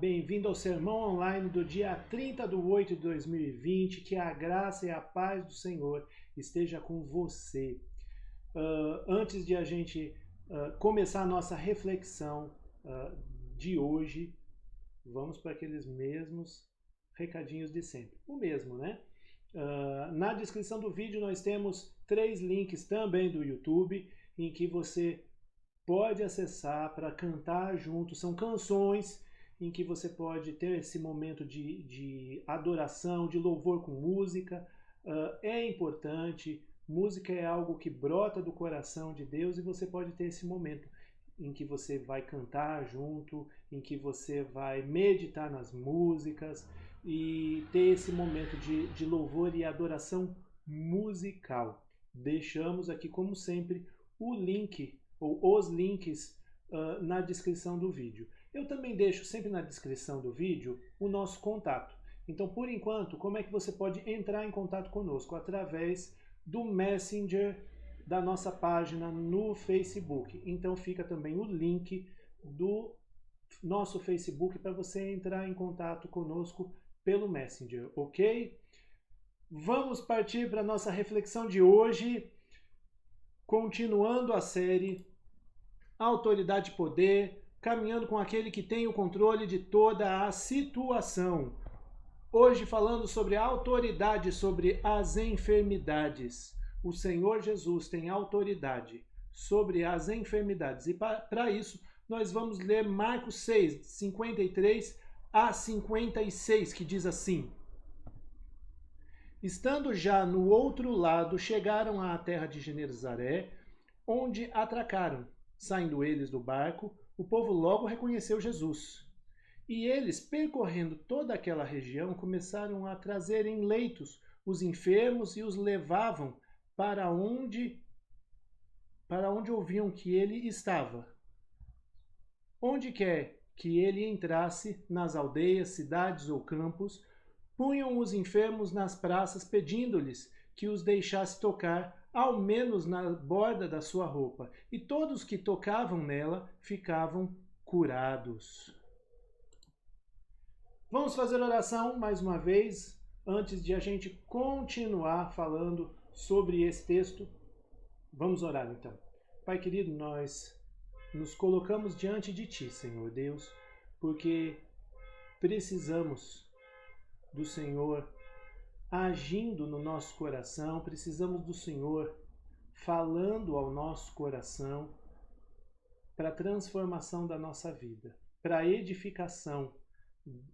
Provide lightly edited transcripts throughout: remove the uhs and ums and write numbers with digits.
bem-vindo ao Sermão Online do dia 30/8/2020. Que a graça e a paz do Senhor esteja com você. Antes de a gente começar a nossa reflexão de hoje, vamos para aqueles mesmos recadinhos de sempre. O mesmo, né? Na descrição do vídeo nós temos 3 links também do YouTube, em que você pode acessar para cantar junto. São canções em que você pode ter esse momento de adoração, de louvor com música. É importante, música é algo que brota do coração de Deus, e você pode ter esse momento em que você vai cantar junto, em que você vai meditar nas músicas e ter esse momento de louvor e adoração musical. Deixamos aqui, como sempre, o link ou os links na descrição do vídeo. Eu também deixo sempre na descrição do vídeo o nosso contato. Então, por enquanto, como é que você pode entrar em contato conosco? Através do Messenger da nossa página no Facebook. Então fica também o link do nosso Facebook para você entrar em contato conosco pelo Messenger, ok? Vamos partir para a nossa reflexão de hoje, continuando a série Autoridade e Poder, caminhando com aquele que tem o controle de toda a situação. Hoje falando sobre a autoridade sobre as enfermidades. O Senhor Jesus tem autoridade sobre as enfermidades. E para isso, nós vamos ler Marcos 6, 53 a 56, que diz assim: Estando já no outro lado, chegaram à terra de Genezaré, onde atracaram. Saindo eles do barco, o povo logo reconheceu Jesus. E eles, percorrendo toda aquela região, começaram a trazer em leitos os enfermos e os levavam para onde ouviam que ele estava. Onde quer que ele entrasse, nas aldeias, cidades ou campos, punham os enfermos nas praças, pedindo-lhes que os deixasse tocar, ao menos na borda da sua roupa. E todos que tocavam nela ficavam curados. Vamos fazer oração mais uma vez, antes de a gente continuar falando sobre esse texto. Vamos orar então. Pai querido, nós nos colocamos diante de Ti, Senhor Deus, porque precisamos do Senhor agindo no nosso coração, precisamos do Senhor falando ao nosso coração para a transformação da nossa vida, para a edificação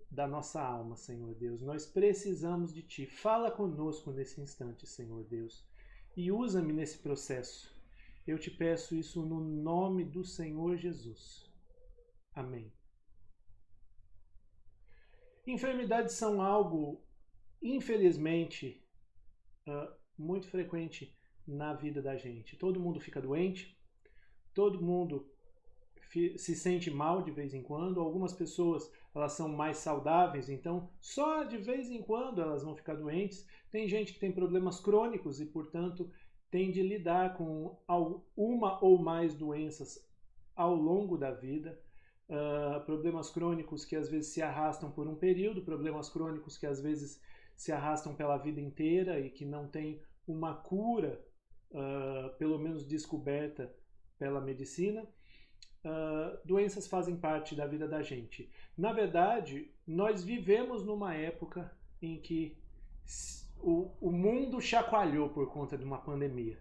da nossa alma, Senhor Deus. Nós precisamos de Ti. Fala conosco nesse instante, Senhor Deus, e usa-me nesse processo. Eu te peço isso no nome do Senhor Jesus. Amém. Enfermidades são algo, infelizmente, muito frequente na vida da gente. Todo mundo fica doente, todo mundo se sente mal de vez em quando. Algumas pessoas, elas são mais saudáveis, então só de vez em quando elas vão ficar doentes. Tem gente que tem problemas crônicos e, portanto, tem de lidar com uma ou mais doenças ao longo da vida. Problemas crônicos que às vezes se arrastam por um período, problemas crônicos que às vezes se arrastam pela vida inteira e que não tem uma cura, pelo menos descoberta pela medicina. Doenças fazem parte da vida da gente. Na verdade, nós vivemos numa época em que o mundo chacoalhou por conta de uma pandemia.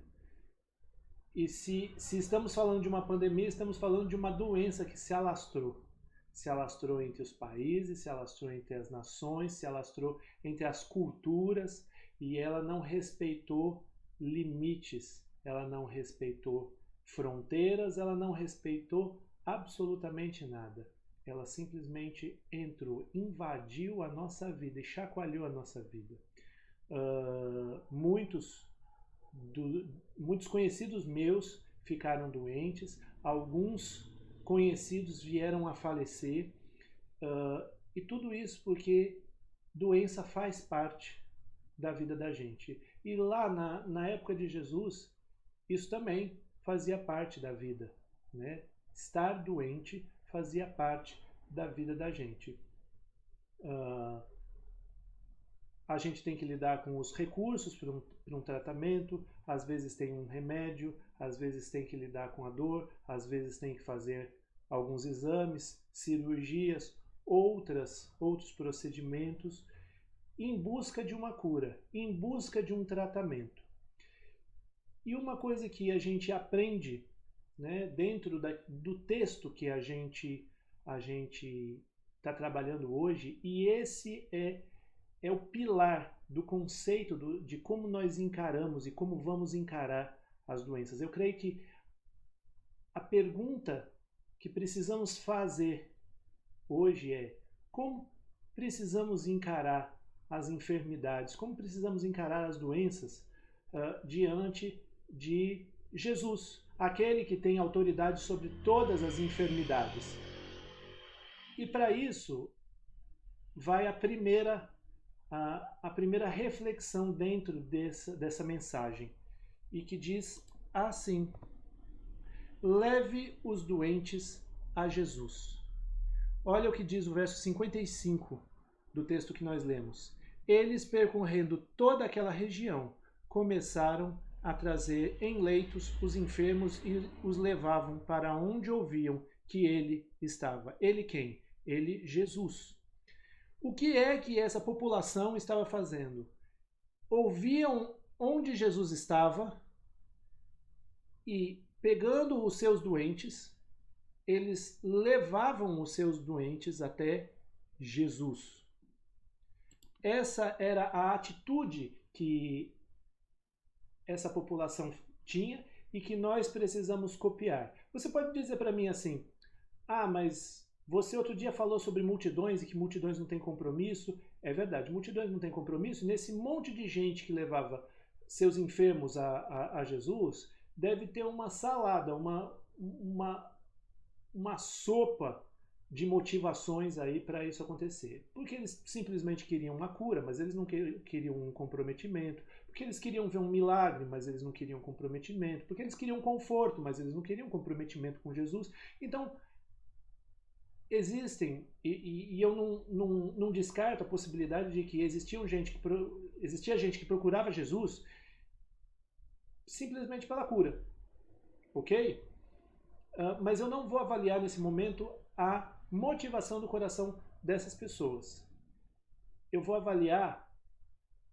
E se estamos falando de uma pandemia, estamos falando de uma doença que se alastrou. Se alastrou entre os países, se alastrou entre as nações, se alastrou entre as culturas, e ela não respeitou limites, ela não respeitou fronteiras, ela não respeitou absolutamente nada. Ela simplesmente entrou, invadiu a nossa vida e chacoalhou a nossa vida. Muitos conhecidos meus ficaram doentes, alguns conhecidos vieram a falecer, e tudo isso porque doença faz parte da vida da gente. E lá na época de Jesus, isso também fazia parte da vida, né? Estar doente fazia parte da vida da gente. A gente tem que lidar com os recursos para um tratamento, às vezes tem um remédio, às vezes tem que lidar com a dor, às vezes tem que fazer alguns exames, cirurgias, outros procedimentos, em busca de uma cura, em busca de um tratamento. E uma coisa que a gente aprende, né, dentro do texto que a gente está trabalhando hoje, e esse é o pilar do conceito de como nós encaramos e como vamos encarar as doenças. Eu creio que a pergunta que precisamos fazer hoje é: como precisamos encarar as enfermidades, como precisamos encarar as doenças diante de Jesus, aquele que tem autoridade sobre todas as enfermidades. E para isso vai a primeira reflexão dentro dessa mensagem, e que diz assim: leve os doentes a Jesus. Olha o que diz o verso 55 do texto que nós lemos. Eles, percorrendo toda aquela região, começaram a trazer em leitos os enfermos e os levavam para onde ouviam que ele estava. Ele quem? Ele, Jesus. O que é que essa população estava fazendo? Ouviam onde Jesus estava e, pegando os seus doentes, eles levavam os seus doentes até Jesus. Essa era a atitude que essa população tinha e que nós precisamos copiar. Você pode dizer para mim assim: mas você outro dia falou sobre multidões e que multidões não têm compromisso. É verdade, multidões não têm compromisso. Nesse monte de gente que levava seus enfermos a Jesus, deve ter uma salada, uma sopa de motivações aí para isso acontecer. Porque eles simplesmente queriam uma cura, mas eles não queriam um comprometimento. Porque eles queriam ver um milagre, mas eles não queriam comprometimento. Porque eles queriam conforto, mas eles não queriam comprometimento com Jesus. Então, existem, e eu não descarto a possibilidade de que existia gente que procurava Jesus simplesmente pela cura, ok? Mas eu não vou avaliar nesse momento a motivação do coração dessas pessoas. Eu vou avaliar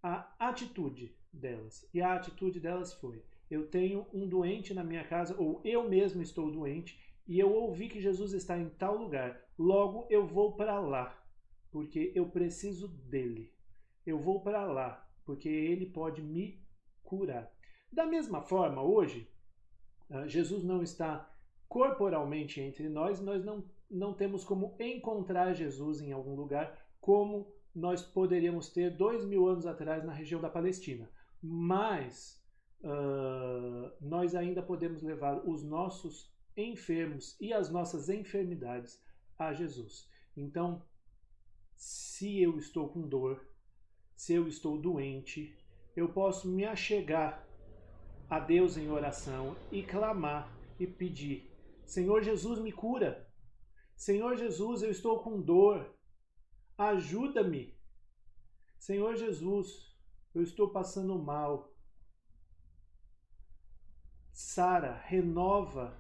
a atitude delas. E a atitude delas foi: eu tenho um doente na minha casa, ou eu mesmo estou doente, e eu ouvi que Jesus está em tal lugar. Logo eu vou para lá, porque eu preciso dele. Eu vou para lá, porque ele pode me curar. Da mesma forma, hoje, Jesus não está corporalmente entre nós não temos como encontrar Jesus em algum lugar, como nós poderíamos ter 2000 anos atrás na região da Palestina. Mas nós ainda podemos levar os nossos enfermos e as nossas enfermidades a Jesus. Então, se eu estou com dor, se eu estou doente, eu posso me achegar a Deus em oração e clamar e pedir: Senhor Jesus, me cura. Senhor Jesus, eu estou com dor. Ajuda-me. Senhor Jesus, eu estou passando mal. Sara, renova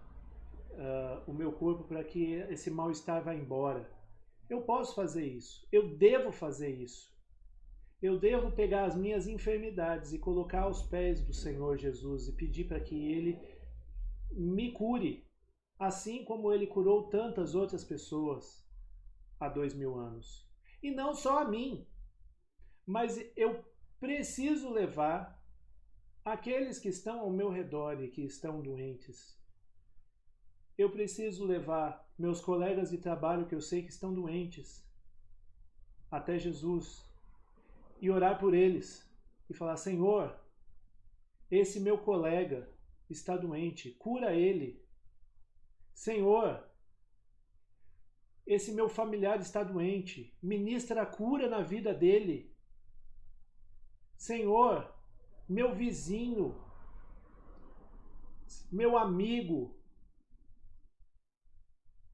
o meu corpo para que esse mal-estar vá embora. Eu posso fazer isso. Eu devo fazer isso. Eu devo pegar as minhas enfermidades e colocar aos pés do Senhor Jesus e pedir para que Ele me cure, assim como Ele curou tantas outras pessoas há 2000 anos. E não só a mim, mas eu preciso levar aqueles que estão ao meu redor e que estão doentes. Eu preciso levar meus colegas de trabalho que eu sei que estão doentes até Jesus e orar por eles e falar: Senhor, esse meu colega está doente, cura ele. Senhor, esse meu familiar está doente, ministra a cura na vida dele. Senhor, meu vizinho, meu amigo,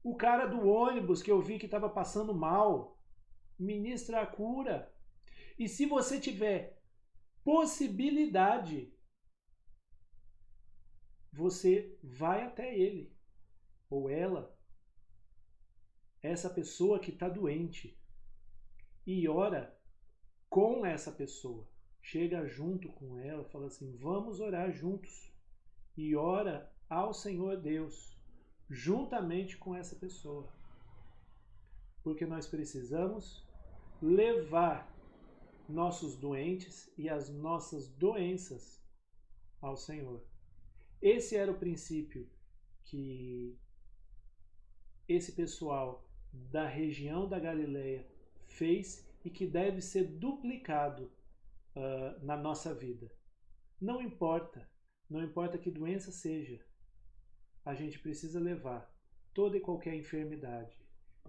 o cara do ônibus que eu vi que estava passando mal, ministra a cura. E se você tiver possibilidade, você vai até ele ou ela, essa pessoa que está doente, e ora com essa pessoa. Chega junto com ela, fala assim: vamos orar juntos. E ora ao Senhor Deus, juntamente com essa pessoa. Porque nós precisamos levar nossos doentes e as nossas doenças ao Senhor. Esse era o princípio que esse pessoal da região da Galileia fez e que deve ser duplicado na nossa vida. Não importa que doença seja, a gente precisa levar toda e qualquer enfermidade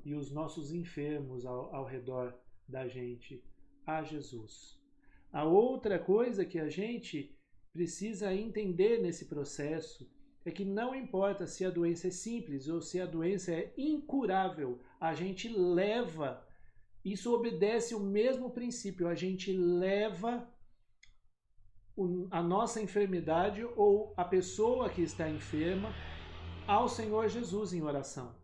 e os nossos enfermos ao redor da gente a Jesus. A outra coisa que a gente precisa entender nesse processo é que não importa se a doença é simples ou se a doença é incurável, a gente leva, isso obedece o mesmo princípio, a gente leva a nossa enfermidade ou a pessoa que está enferma ao Senhor Jesus em oração.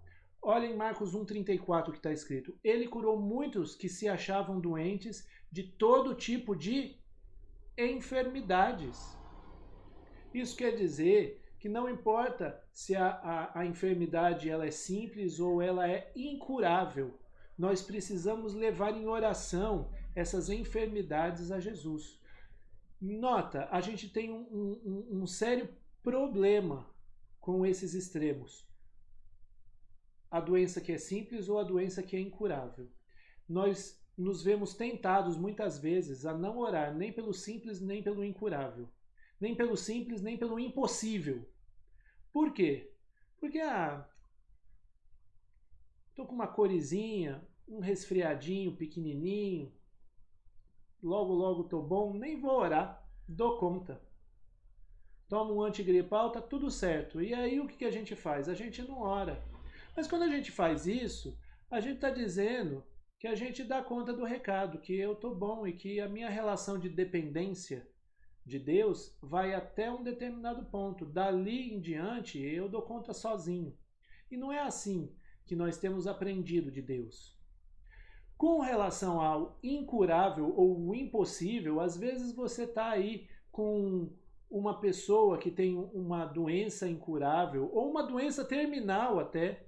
Olha em Marcos 1,34 que está escrito: Ele curou muitos que se achavam doentes de todo tipo de enfermidades. Isso quer dizer que não importa se a enfermidade ela é simples ou ela é incurável, nós precisamos levar em oração essas enfermidades a Jesus. Nota, a gente tem um sério problema com esses extremos. A doença que é simples ou a doença que é incurável. Nós nos vemos tentados muitas vezes a não orar nem pelo simples nem pelo incurável. Nem pelo simples nem pelo impossível. Por quê? Porque tô com uma corizinha, um resfriadinho pequenininho, logo tô bom, nem vou orar, dou conta. Toma um antigripal, tá tudo certo. E aí o que a gente faz? A gente não ora. Mas quando a gente faz isso, a gente está dizendo que a gente dá conta do recado, que eu tô bom e que a minha relação de dependência de Deus vai até um determinado ponto. Dali em diante eu dou conta sozinho. E não é assim que nós temos aprendido de Deus. Com relação ao incurável ou o impossível, às vezes você está aí com uma pessoa que tem uma doença incurável ou uma doença terminal até.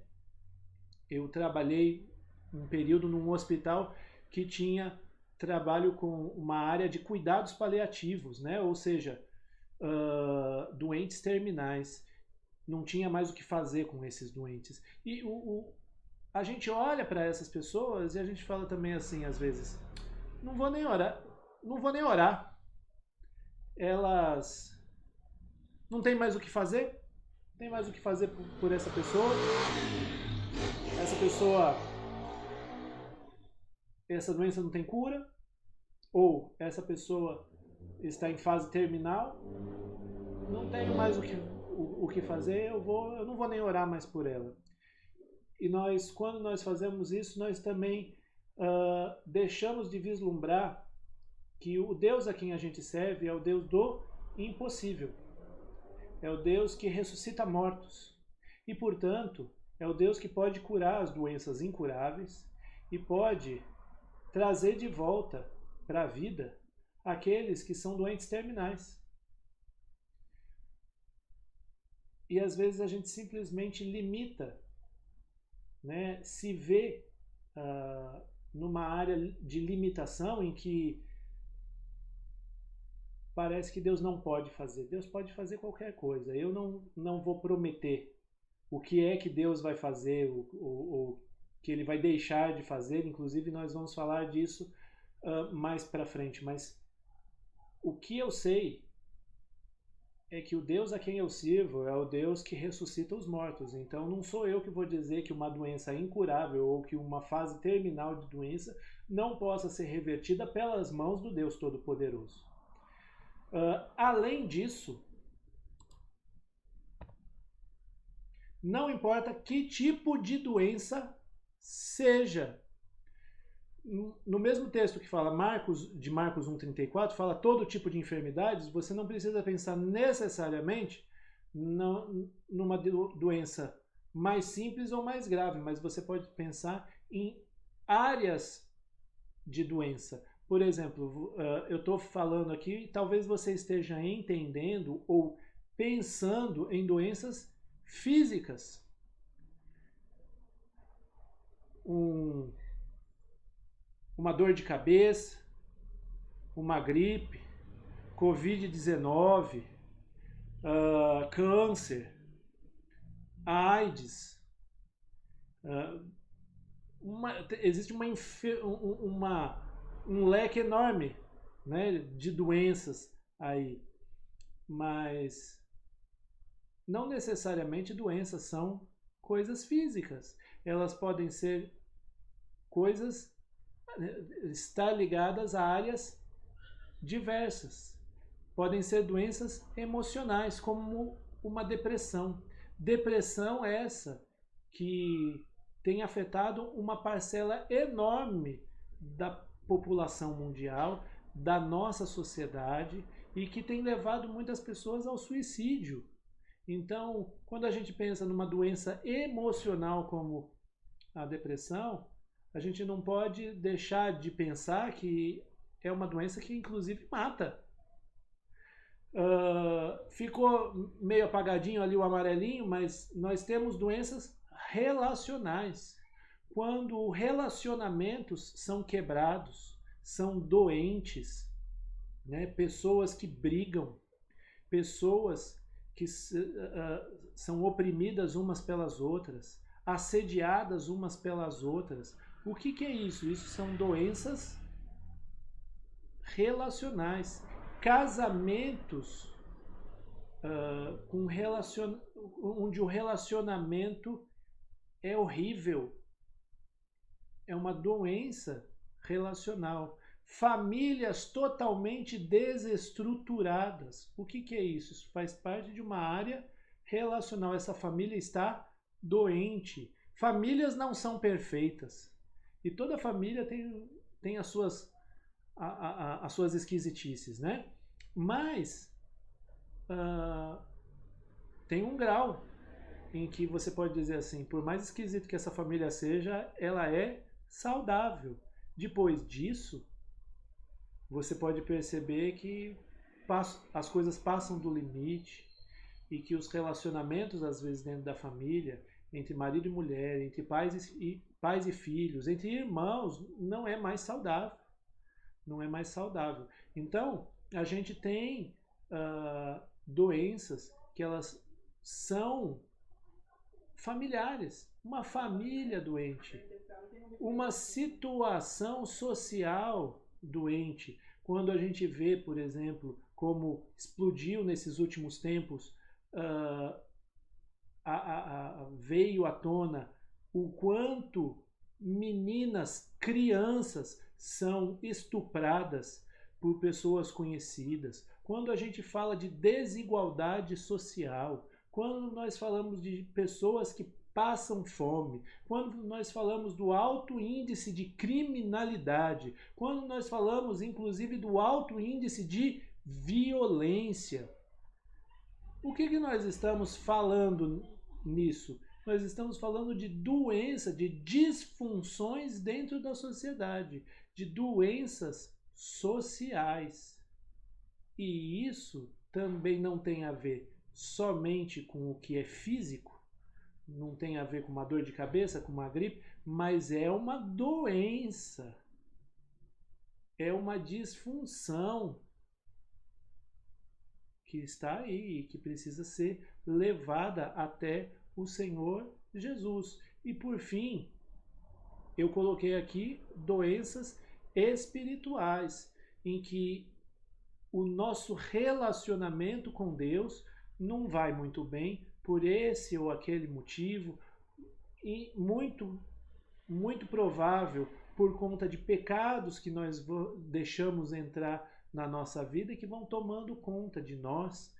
Eu trabalhei um período num hospital que tinha trabalho com uma área de cuidados paliativos, né? Ou seja, doentes terminais. Não tinha mais o que fazer com esses doentes. E a gente olha para essas pessoas e a gente fala também assim, às vezes, não vou nem orar. Elas não têm mais o que fazer? Não tem mais o que fazer por essa pessoa? Essa doença não tem cura? Ou essa pessoa está em fase terminal? Não tenho mais o que fazer, eu não vou nem orar mais por ela. E quando nós fazemos isso, nós também deixamos de vislumbrar que o Deus a quem a gente serve é o Deus do impossível. É o Deus que ressuscita mortos. E, portanto, é o Deus que pode curar as doenças incuráveis e pode trazer de volta para a vida aqueles que são doentes terminais. E às vezes a gente simplesmente limita, né, se vê numa área de limitação em que parece que Deus não pode fazer. Deus pode fazer qualquer coisa. Eu não vou prometer o que é que Deus vai fazer, o que Ele vai deixar de fazer. Inclusive nós vamos falar disso mais para frente. Mas o que eu sei é que o Deus a quem eu sirvo é o Deus que ressuscita os mortos. Então não sou eu que vou dizer que uma doença é incurável ou que uma fase terminal de doença não possa ser revertida pelas mãos do Deus Todo-Poderoso. Além disso, não importa que tipo de doença seja, no mesmo texto que fala de Marcos 1,34, fala todo tipo de enfermidades, você não precisa pensar necessariamente numa doença mais simples ou mais grave, mas você pode pensar em áreas de doença. Por exemplo, eu estou falando aqui, talvez você esteja entendendo ou pensando em doenças físicas. Uma dor de cabeça, uma gripe, Covid-19, câncer, AIDS. Existe um leque enorme, né, de doenças aí, mas não necessariamente doenças são coisas físicas. Elas podem ser coisas, estar ligadas a áreas diversas. Podem ser doenças emocionais, como uma depressão. Depressão essa que tem afetado uma parcela enorme da população mundial, da nossa sociedade, e que tem levado muitas pessoas ao suicídio. Então, quando a gente pensa numa doença emocional como a depressão, a gente não pode deixar de pensar que é uma doença que inclusive mata. Ficou meio apagadinho ali o amarelinho, mas nós temos doenças relacionais. Quando relacionamentos são quebrados, são doentes, né? Pessoas que brigam, pessoas que são oprimidas umas pelas outras, assediadas umas pelas outras. O que é isso? Isso são doenças relacionais. Casamentos onde o relacionamento é horrível. É uma doença relacional. Famílias totalmente desestruturadas. O que é isso? Isso faz parte de uma área relacional. Essa família está doente. Famílias não são perfeitas. E toda família tem as suas esquisitices, né? Mas tem um grau em que você pode dizer assim, por mais esquisito que essa família seja, ela é saudável. Depois disso, você pode perceber que as coisas passam do limite e que os relacionamentos, às vezes, dentro da família, entre marido e mulher, entre pais e filhos, entre irmãos, não é mais saudável. Não é mais saudável. Então, a gente tem doenças que elas são familiares. Uma família doente. Uma situação social doente. Quando a gente vê, por exemplo, como explodiu nesses últimos tempos, veio à tona o quanto meninas, crianças são estupradas por pessoas conhecidas. Quando a gente fala de desigualdade social, quando nós falamos de pessoas que passam fome, quando nós falamos do alto índice de criminalidade, quando nós falamos inclusive do alto índice de violência. O que nós estamos falando nisso? Nós estamos falando de doença, de disfunções dentro da sociedade, de doenças sociais. E isso também não tem a ver somente com o que é físico, não tem a ver com uma dor de cabeça, com uma gripe, mas é uma doença, é uma disfunção que está aí e que precisa ser levada até o Senhor Jesus. E por fim, eu coloquei aqui doenças espirituais, em que o nosso relacionamento com Deus não vai muito bem por esse ou aquele motivo, e muito provável por conta de pecados que nós deixamos entrar na nossa vida e que vão tomando conta de nós.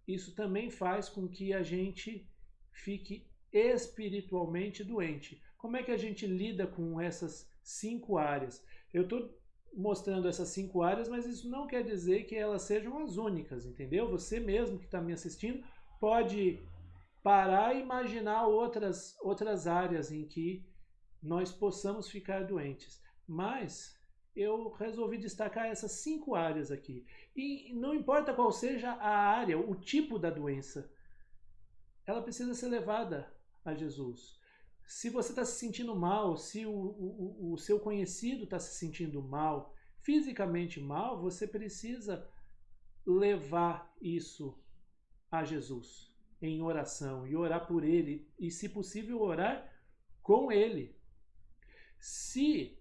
Isso também faz com que a gente fique espiritualmente doente. Como é que a gente lida com essas 5 áreas. Eu estou mostrando essas 5 áreas, mas isso não quer dizer que elas sejam as únicas, entendeu? Você mesmo que está me assistindo pode parar e imaginar outras áreas em que nós possamos ficar doentes. Mas eu resolvi destacar essas 5 áreas aqui. E não importa qual seja a área, o tipo da doença, ela precisa ser levada a Jesus. Se você está se sentindo mal, se o seu conhecido está se sentindo mal, fisicamente mal, você precisa levar isso a Jesus em oração e orar por ele e, se possível, orar com ele. Se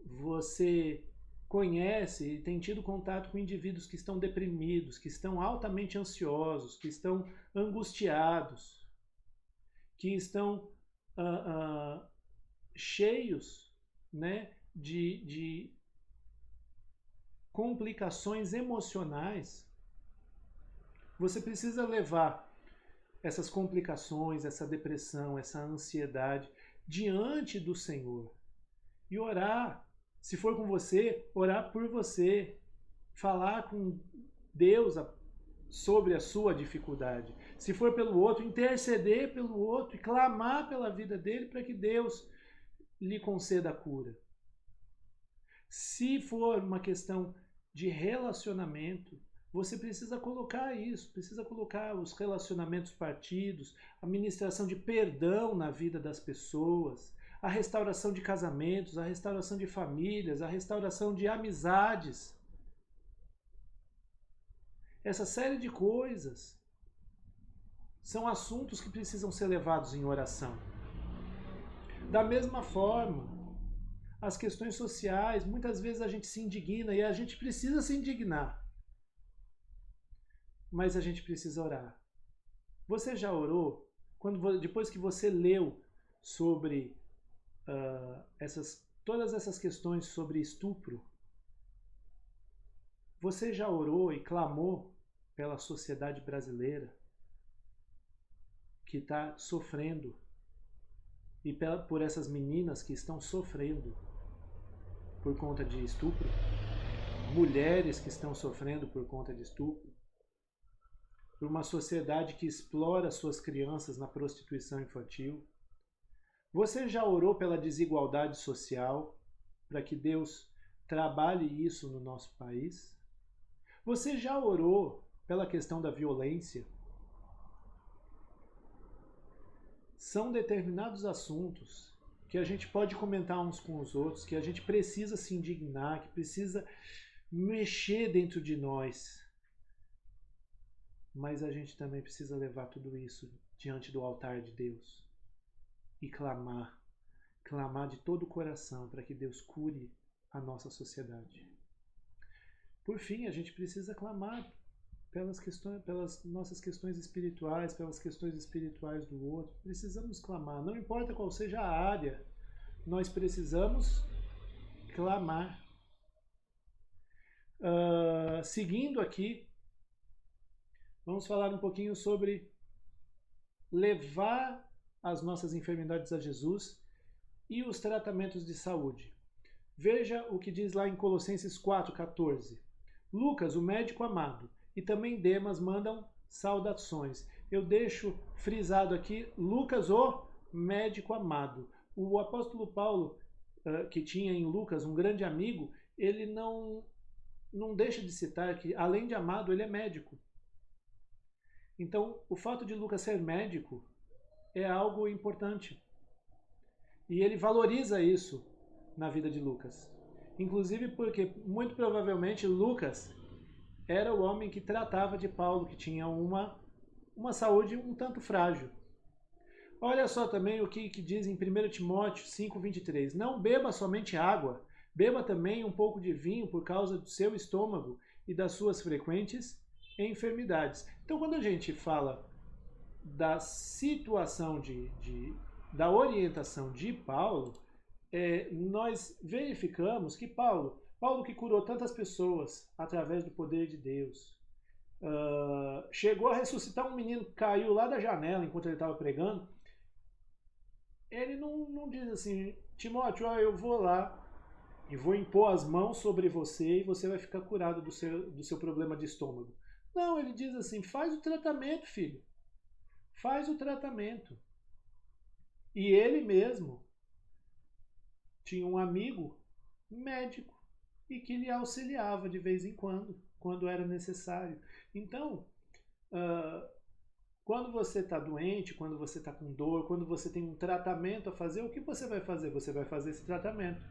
você conhece e tem tido contato com indivíduos que estão deprimidos, que estão altamente ansiosos, que estão angustiados, que estão cheios, né, de complicações emocionais, você precisa levar essas complicações, essa depressão, essa ansiedade diante do Senhor e orar. Se for com você, orar por você, falar com Deus sobre a sua dificuldade. Se for pelo outro, interceder pelo outro e clamar pela vida dele para que Deus lhe conceda a cura. Se for uma questão de relacionamento, você precisa colocar isso, precisa colocar os relacionamentos partidos, a ministração de perdão na vida das pessoas, a restauração de casamentos, a restauração de famílias, a restauração de amizades. Essa série de coisas são assuntos que precisam ser levados em oração. Da mesma forma, as questões sociais, muitas vezes a gente se indigna e a gente precisa se indignar. Mas a gente precisa orar. Você já orou? Depois que você leu sobre todas essas questões sobre estupro, você já orou e clamou pela sociedade brasileira que está sofrendo e por essas meninas que estão sofrendo por conta de estupro, mulheres que estão sofrendo por conta de estupro, por uma sociedade que explora suas crianças na prostituição infantil? Você já orou pela desigualdade social, para que Deus trabalhe isso no nosso país? Você já orou pela questão da violência? São determinados assuntos que a gente pode comentar uns com os outros, que a gente precisa se indignar, que precisa mexer dentro de nós. Mas a gente também precisa levar tudo isso diante do altar de Deus e clamar de todo o coração para que Deus cure a nossa sociedade. Por fim, a gente precisa clamar pelas nossas questões espirituais, pelas questões espirituais do outro. Precisamos clamar, não importa qual seja a área, nós precisamos clamar. Seguindo aqui, vamos falar um pouquinho sobre levar as nossas enfermidades a Jesus e os tratamentos de saúde. Veja o que diz lá em Colossenses 4,14. Lucas, o médico amado, e também Demas mandam saudações. Eu deixo frisado aqui, Lucas, o médico amado. O apóstolo Paulo, que tinha em Lucas um grande amigo, ele não deixa de citar que, além de amado, ele é médico. Então, o fato de Lucas ser médico é algo importante. E ele valoriza isso na vida de Lucas. Inclusive porque, muito provavelmente, Lucas era o homem que tratava de Paulo, que tinha uma saúde um tanto frágil. Olha só também o que diz em 1 Timóteo 5,23. Não beba somente água, beba também um pouco de vinho por causa do seu estômago e das suas frequentes enfermidades. Então, quando a gente fala da situação da orientação de Paulo, nós verificamos que Paulo que curou tantas pessoas através do poder de Deus, chegou a ressuscitar um menino que caiu lá da janela enquanto ele estava pregando, ele não diz assim, Timóteo, ó, eu vou lá e vou impor as mãos sobre você e você vai ficar curado do seu problema de estômago. Não, ele diz assim, faz o tratamento, filho. Faz o tratamento. E ele mesmo tinha um amigo médico e que lhe auxiliava de vez em quando era necessário. Então, quando você está doente, quando você está com dor, quando você tem um tratamento a fazer, o que você vai fazer? Você vai fazer esse tratamento.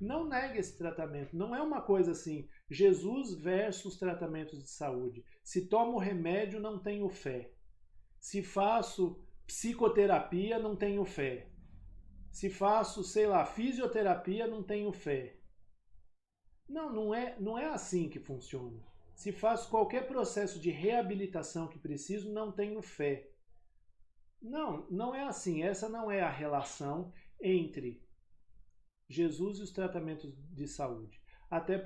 Não negue esse tratamento. Não é uma coisa assim, Jesus versus tratamentos de saúde. Se tomo remédio, não tenho fé. Se faço psicoterapia, não tenho fé. Se faço, sei lá, fisioterapia, não tenho fé. Não é assim que funciona. Se faço qualquer processo de reabilitação que preciso, não tenho fé. Não é assim. Essa não é a relação entre Jesus e os tratamentos de saúde. Até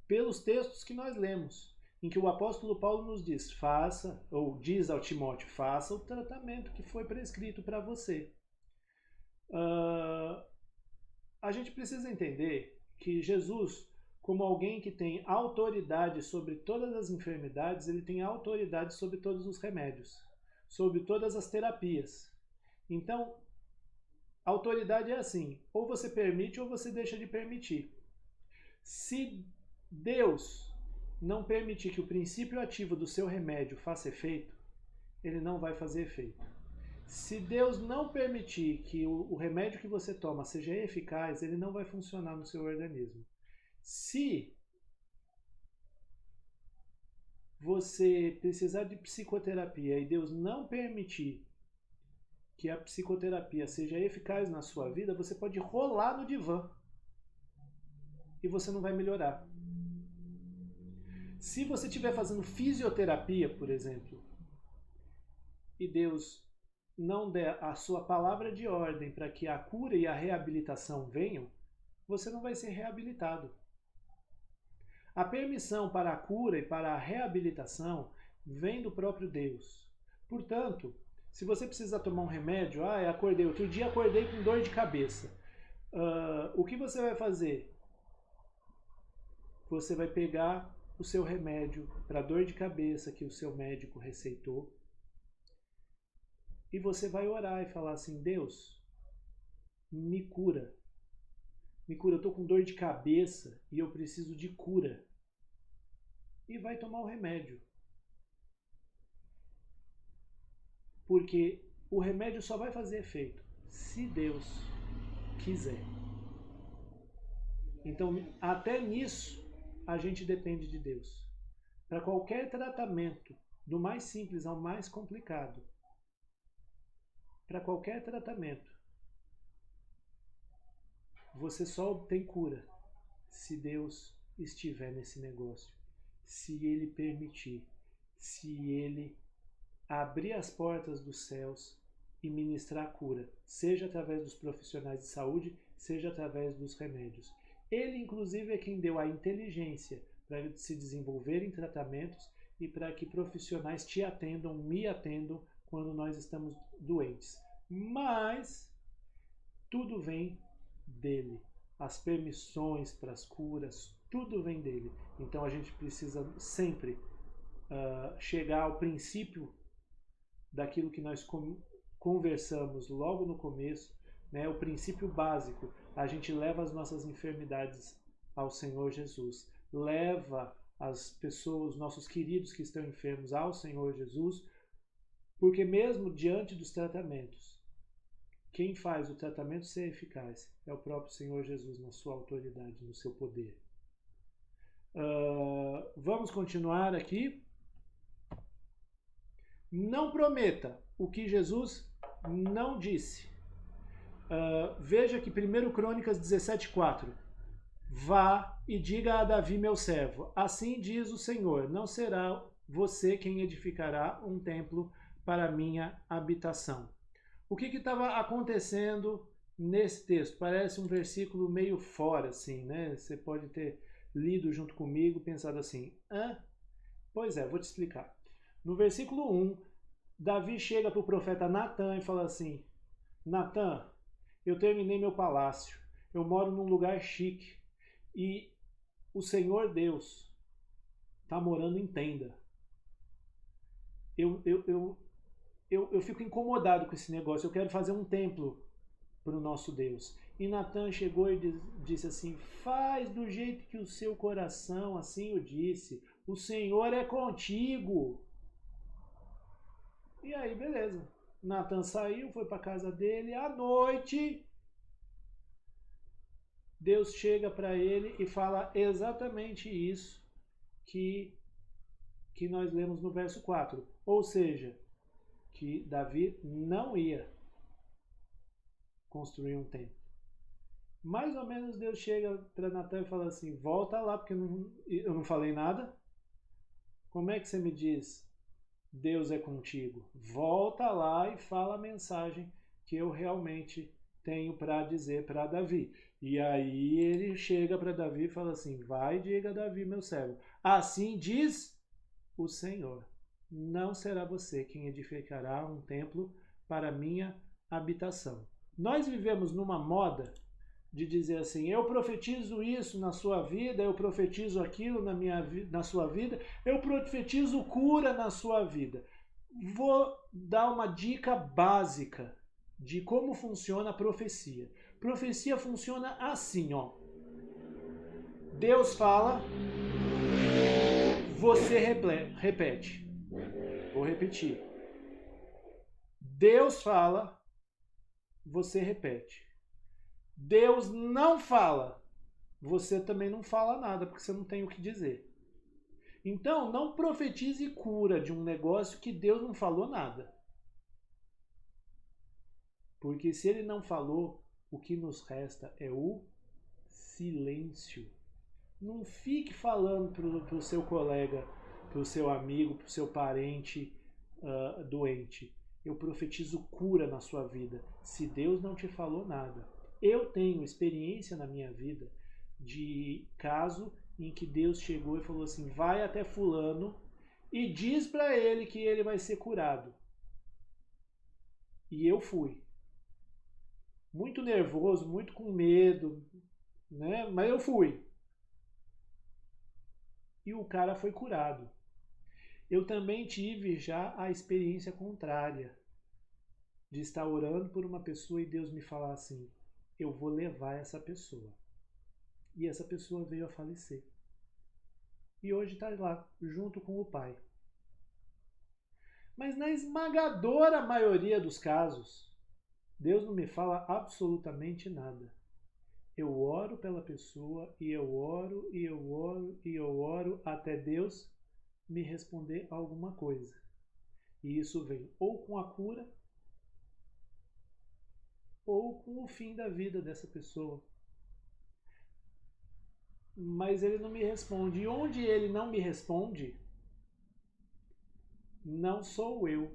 pelos textos que nós lemos, em que o apóstolo Paulo nos diz, faça, ou diz ao Timóteo, faça o tratamento que foi prescrito para você. A gente precisa entender que Jesus, como alguém que tem autoridade sobre todas as enfermidades, ele tem autoridade sobre todos os remédios, sobre todas as terapias. Então, autoridade é assim, ou você permite ou você deixa de permitir. Se Deus não permitir que o princípio ativo do seu remédio faça efeito, ele não vai fazer efeito. Se Deus não permitir que o remédio que você toma seja eficaz, ele não vai funcionar no seu organismo. Se você precisar de psicoterapia e Deus não permitir que a psicoterapia seja eficaz na sua vida, você pode rolar no divã e você não vai melhorar. Se você estiver fazendo fisioterapia, por exemplo, e Deus não der a sua palavra de ordem para que a cura e a reabilitação venham, você não vai ser reabilitado. A permissão para a cura e para a reabilitação vem do próprio Deus. Portanto, se você precisa tomar um remédio, outro dia acordei com dor de cabeça. O que você vai fazer? Você vai pegar o seu remédio para dor de cabeça que o seu médico receitou e você vai orar e falar assim, Deus, me cura. Me cura, eu estou com dor de cabeça e eu preciso de cura. E vai tomar o remédio. Porque o remédio só vai fazer efeito se Deus quiser. Então, até nisso, a gente depende de Deus. Para qualquer tratamento, do mais simples ao mais complicado, para qualquer tratamento, você só obtém cura se Deus estiver nesse negócio, se Ele permitir, se Ele abrir as portas dos céus e ministrar cura, seja através dos profissionais de saúde, seja através dos remédios. Ele, inclusive, é quem deu a inteligência para se desenvolver em tratamentos e para que profissionais te atendam, me atendam quando nós estamos doentes. Mas tudo vem dele. As permissões para as curas, tudo vem dele. Então a gente precisa sempre chegar ao princípio daquilo que nós conversamos logo no começo, né? O princípio básico. A gente leva as nossas enfermidades ao Senhor Jesus. Leva as pessoas, nossos queridos que estão enfermos ao Senhor Jesus, porque mesmo diante dos tratamentos, quem faz o tratamento ser eficaz é o próprio Senhor Jesus na sua autoridade, no seu poder. Vamos continuar aqui. Não prometa o que Jesus não disse. Veja que 1 Crônicas 17:4. Vá e diga a Davi, meu servo, assim diz o Senhor, não será você quem edificará um templo para minha habitação. O que estava acontecendo nesse texto? Parece um versículo meio fora, assim, né? Você pode ter lido junto comigo, pensado assim, Pois é, vou te explicar. No versículo 1, Davi chega para o profeta Natan e fala assim, Natan, eu terminei meu palácio, eu moro num lugar chique e o Senhor Deus está morando em tenda. Eu fico incomodado com esse negócio, eu quero fazer um templo para o nosso Deus. E Natan chegou e disse assim: faz do jeito que o seu coração assim o disse, o Senhor é contigo. E aí, beleza. Natan saiu, foi para a casa dele. À noite, Deus chega para ele e fala exatamente isso que nós lemos no verso 4. Ou seja, que Davi não ia construir um templo. Mais ou menos Deus chega para Natan e fala assim: volta lá, porque eu não falei nada. Como é que você me diz Deus é contigo? Volta lá e fala a mensagem que eu realmente tenho para dizer para Davi. E aí ele chega para Davi e fala assim: vai e diga a Davi, meu servo, assim diz o Senhor, não será você quem edificará um templo para minha habitação. Nós vivemos numa moda de dizer assim: eu profetizo isso na sua vida, eu profetizo aquilo na sua vida, eu profetizo cura na sua vida. Vou dar uma dica básica de como funciona a profecia. Profecia funciona assim, ó. Deus fala, você repete. Vou repetir. Deus fala, você repete. Deus não fala, você também não fala nada, porque você não tem o que dizer. Então, não profetize cura de um negócio que Deus não falou nada. Porque se ele não falou, o que nos resta é o silêncio. Não fique falando para o seu colega, para o seu amigo, para o seu parente doente. Eu profetizo cura na sua vida, se Deus não te falou nada. Eu tenho experiência na minha vida de caso em que Deus chegou e falou assim: vai até fulano e diz para ele que ele vai ser curado. E eu fui. Muito nervoso, muito com medo, né? Mas eu fui. E o cara foi curado. Eu também tive já a experiência contrária, de estar orando por uma pessoa e Deus me falar assim: eu vou levar essa pessoa. E essa pessoa veio a falecer. E hoje está lá, junto com o pai. Mas na esmagadora maioria dos casos, Deus não me fala absolutamente nada. Eu oro pela pessoa e eu oro e eu oro e eu oro até Deus me responder alguma coisa. E isso vem ou com a cura ou com o fim da vida dessa pessoa. Mas ele não me responde. E onde ele não me responde, não sou eu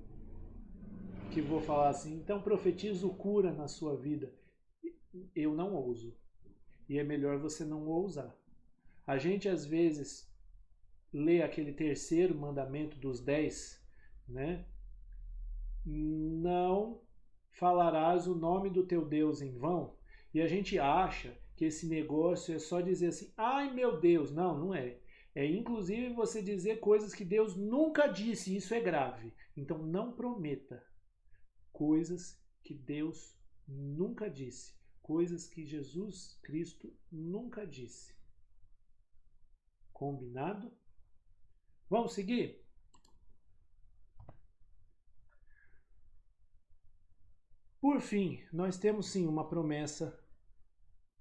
que vou falar assim: então profetizo cura na sua vida. Eu não ouso. E é melhor você não ousar. A gente às vezes lê aquele terceiro mandamento dos 10, né? Não falarás o nome do teu Deus em vão. E a gente acha que esse negócio é só dizer assim: ai meu Deus. Não, não é. É inclusive você dizer coisas que Deus nunca disse, e isso é grave. Então não prometa coisas que Deus nunca disse, coisas que Jesus Cristo nunca disse. Combinado? Vamos seguir? Por fim, nós temos sim uma promessa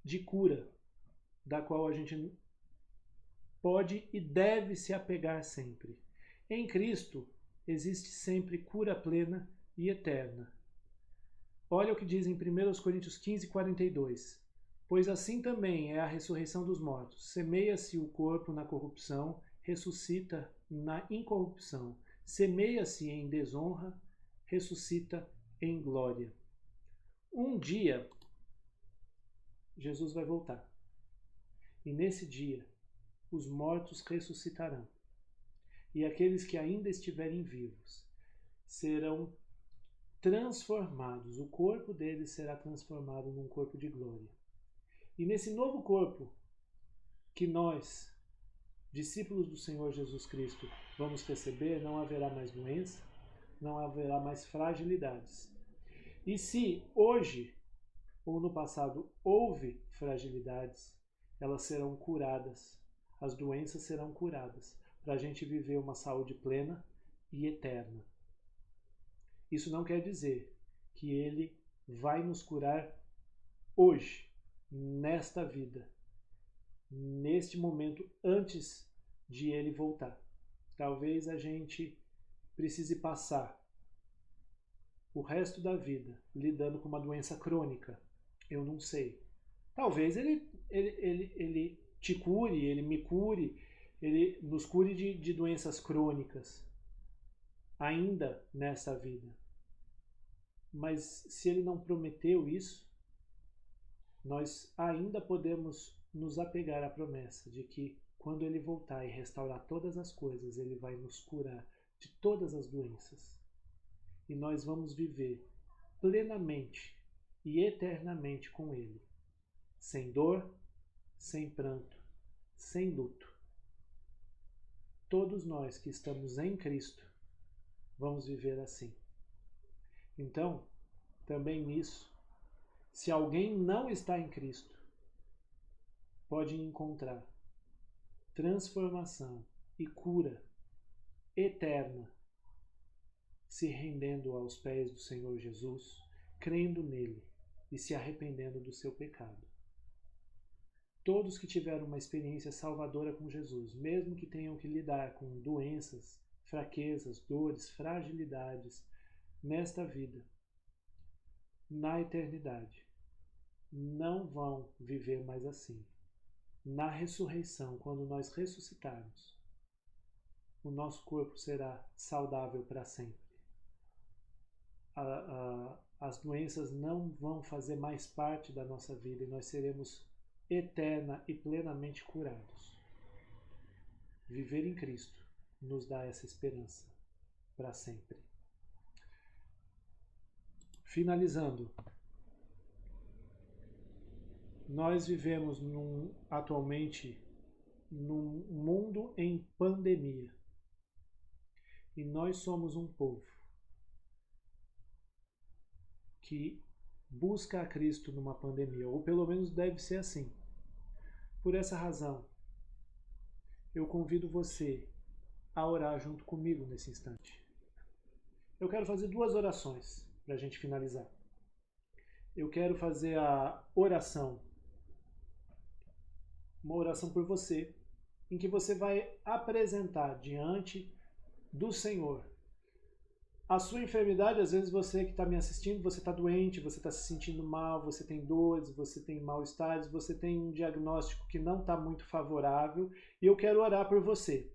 de cura, da qual a gente pode e deve se apegar sempre. Em Cristo existe sempre cura plena e eterna. Olha o que diz em 1 Coríntios 15, 42. Pois assim também é a ressurreição dos mortos. Semeia-se o corpo na corrupção, ressuscita na incorrupção. Semeia-se em desonra, ressuscita em glória. Um dia, Jesus vai voltar. E nesse dia, os mortos ressuscitarão. E aqueles que ainda estiverem vivos serão transformados. O corpo deles será transformado num corpo de glória. E nesse novo corpo que nós, discípulos do Senhor Jesus Cristo, vamos receber, não haverá mais doença, não haverá mais fragilidades. E se hoje ou no passado houve fragilidades, elas serão curadas, as doenças serão curadas, para a gente viver uma saúde plena e eterna. Isso não quer dizer que Ele vai nos curar hoje, nesta vida, neste momento, antes de Ele voltar. Talvez a gente precise passar o resto da vida lidando com uma doença crônica. Eu não sei. Talvez ele te cure, ele me cure, ele nos cure de doenças crônicas ainda nessa vida. Mas se ele não prometeu isso, nós ainda podemos nos apegar à promessa de que quando ele voltar e restaurar todas as coisas, ele vai nos curar de todas as doenças. E nós vamos viver plenamente e eternamente com ele, sem dor, sem pranto, sem luto. Todos nós que estamos em Cristo vamos viver assim. Então, também nisso, se alguém não está em Cristo, pode encontrar transformação e cura eterna, se rendendo aos pés do Senhor Jesus, crendo nele e se arrependendo do seu pecado. Todos que tiveram uma experiência salvadora com Jesus, mesmo que tenham que lidar com doenças, fraquezas, dores, fragilidades nesta vida, na eternidade, não vão viver mais assim. Na ressurreição, quando nós ressuscitarmos, o nosso corpo será saudável para sempre. As doenças não vão fazer mais parte da nossa vida e nós seremos eterna e plenamente curados. Viver em Cristo nos dá essa esperança para sempre. Finalizando, nós vivemos atualmente num mundo em pandemia e nós somos um povo que busca a Cristo numa pandemia, ou pelo menos deve ser assim. Por essa razão, eu convido você a orar junto comigo nesse instante. Eu quero fazer 2 orações para a gente finalizar. Eu quero fazer a oração, uma oração por você, em que você vai apresentar diante do Senhor a sua enfermidade. Às vezes você que está me assistindo, você está doente, você está se sentindo mal, você tem dores, você tem mal-estares, você tem um diagnóstico que não está muito favorável e eu quero orar por você.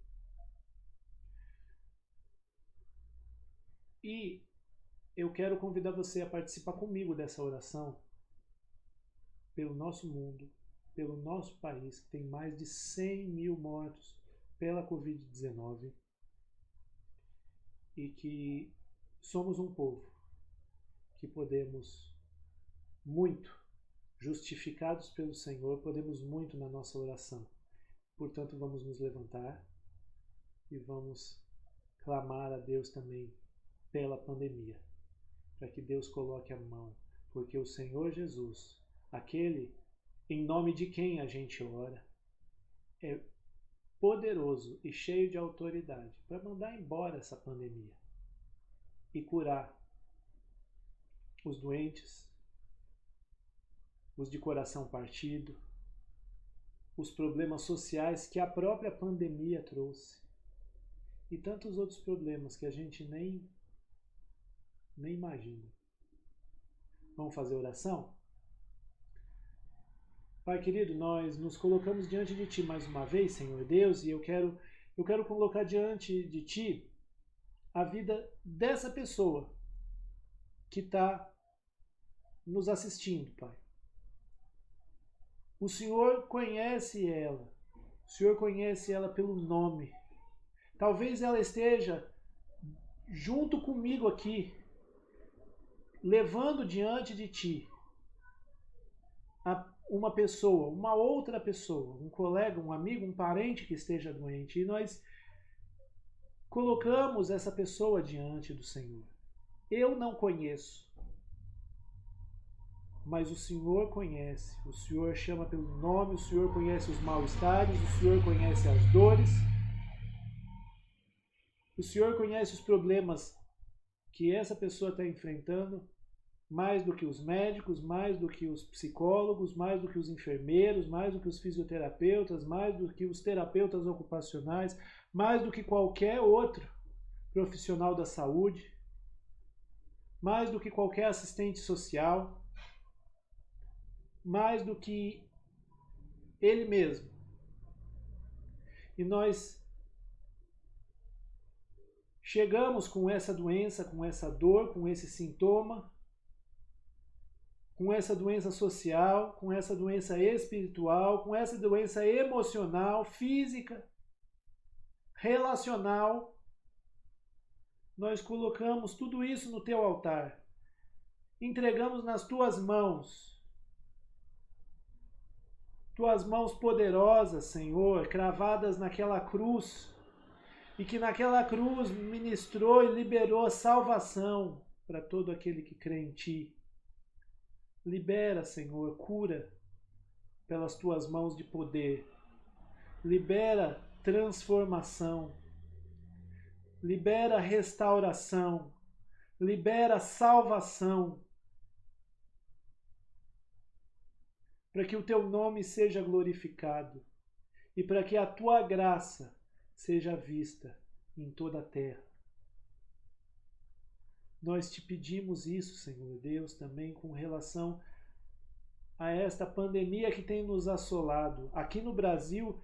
E eu quero convidar você a participar comigo dessa oração pelo nosso mundo, pelo nosso país, que tem mais de 100 mil mortos pela Covid-19 e que somos um povo que podemos muito, justificados pelo Senhor, podemos muito na nossa oração. Portanto, vamos nos levantar e vamos clamar a Deus também pela pandemia, para que Deus coloque a mão, porque o Senhor Jesus, aquele em nome de quem a gente ora, é poderoso e cheio de autoridade para mandar embora essa pandemia e curar os doentes, os de coração partido, os problemas sociais que a própria pandemia trouxe e tantos outros problemas que a gente nem imagina. Vamos fazer oração? Pai querido, nós nos colocamos diante de Ti mais uma vez, Senhor Deus, e eu quero colocar diante de Ti a vida dessa pessoa que está nos assistindo, Pai. O Senhor conhece ela, o Senhor conhece ela pelo nome. Talvez ela esteja junto comigo aqui, levando diante de ti uma pessoa, uma outra pessoa, um colega, um amigo, um parente que esteja doente, e nós colocamos essa pessoa diante do Senhor. Eu não conheço, mas o Senhor conhece. O Senhor chama pelo nome, o Senhor conhece os mal-estares, o Senhor conhece as dores, o Senhor conhece os problemas que essa pessoa está enfrentando, mais do que os médicos, mais do que os psicólogos, mais do que os enfermeiros, mais do que os fisioterapeutas, mais do que os terapeutas ocupacionais, mais do que qualquer outro profissional da saúde, mais do que qualquer assistente social, mais do que ele mesmo. E nós chegamos com essa doença, com essa dor, com esse sintoma, com essa doença social, com essa doença espiritual, com essa doença emocional, física, relacional. Nós colocamos tudo isso no teu altar. Entregamos nas tuas mãos. Tuas mãos poderosas, Senhor, cravadas naquela cruz, e que naquela cruz ministrou e liberou salvação para todo aquele que crê em Ti. Libera, Senhor, cura pelas Tuas mãos de poder. Libera transformação. Libera restauração. Libera salvação. Para que o Teu nome seja glorificado e para que a Tua graça seja vista em toda a terra. Nós te pedimos isso, Senhor Deus, também com relação a esta pandemia que tem nos assolado aqui no Brasil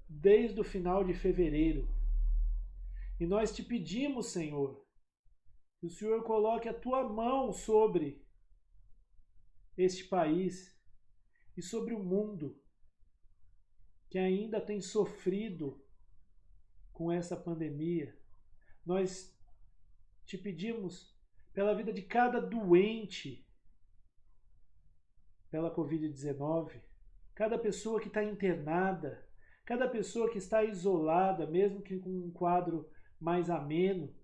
desde o final de fevereiro. E nós te pedimos, Senhor, que o Senhor coloque a tua mão sobre este país e sobre o mundo que ainda tem sofrido com essa pandemia. Nós te pedimos pela vida de cada doente pela Covid-19, cada pessoa que está internada, cada pessoa que está isolada, mesmo que com um quadro mais ameno.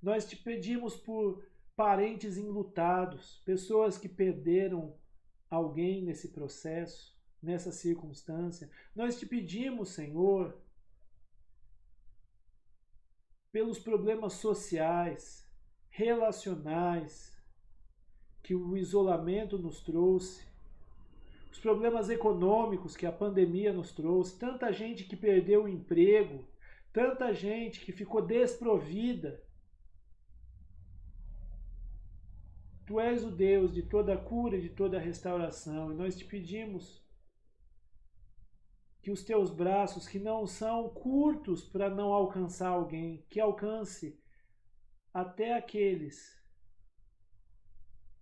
Nós te pedimos por parentes enlutados, pessoas que perderam alguém nesse processo, nessa circunstância. Nós te pedimos, Senhor, pelos problemas sociais, relacionais, que o isolamento nos trouxe, os problemas econômicos que a pandemia nos trouxe, tanta gente que perdeu o emprego, tanta gente que ficou desprovida. Tu és o Deus de toda cura e de toda restauração, e nós te pedimos que os teus braços, que não são curtos para não alcançar alguém, que alcance até aqueles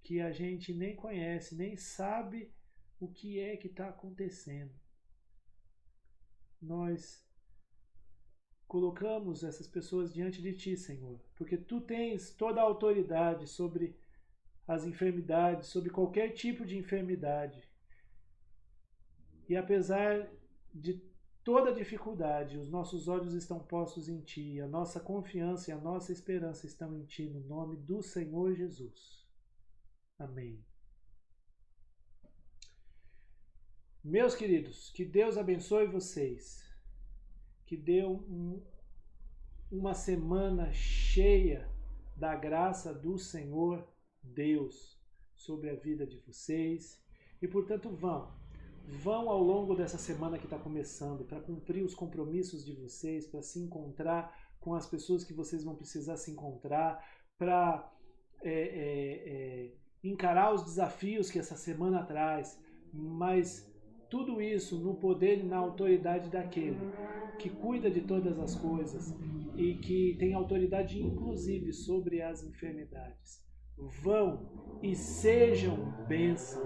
que a gente nem conhece, nem sabe o que é que está acontecendo. Nós colocamos essas pessoas diante de Ti, Senhor, porque Tu tens toda a autoridade sobre as enfermidades, sobre qualquer tipo de enfermidade. E apesar de toda dificuldade, os nossos olhos estão postos em Ti, a nossa confiança e a nossa esperança estão em Ti, no nome do Senhor Jesus. Amém. Meus queridos, que Deus abençoe vocês, que dê uma semana cheia da graça do Senhor Deus sobre a vida de vocês, e portanto vão ao longo dessa semana que está começando, para cumprir os compromissos de vocês, para se encontrar com as pessoas que vocês vão precisar se encontrar, para encarar os desafios que essa semana traz, mas tudo isso no poder e na autoridade daquele que cuida de todas as coisas e que tem autoridade inclusive sobre as enfermidades. Vão e sejam bênção,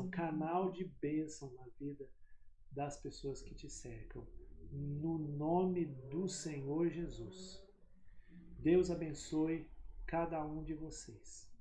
canal de bênção na vida das pessoas que te cercam, no nome do Senhor Jesus. Deus abençoe cada um de vocês.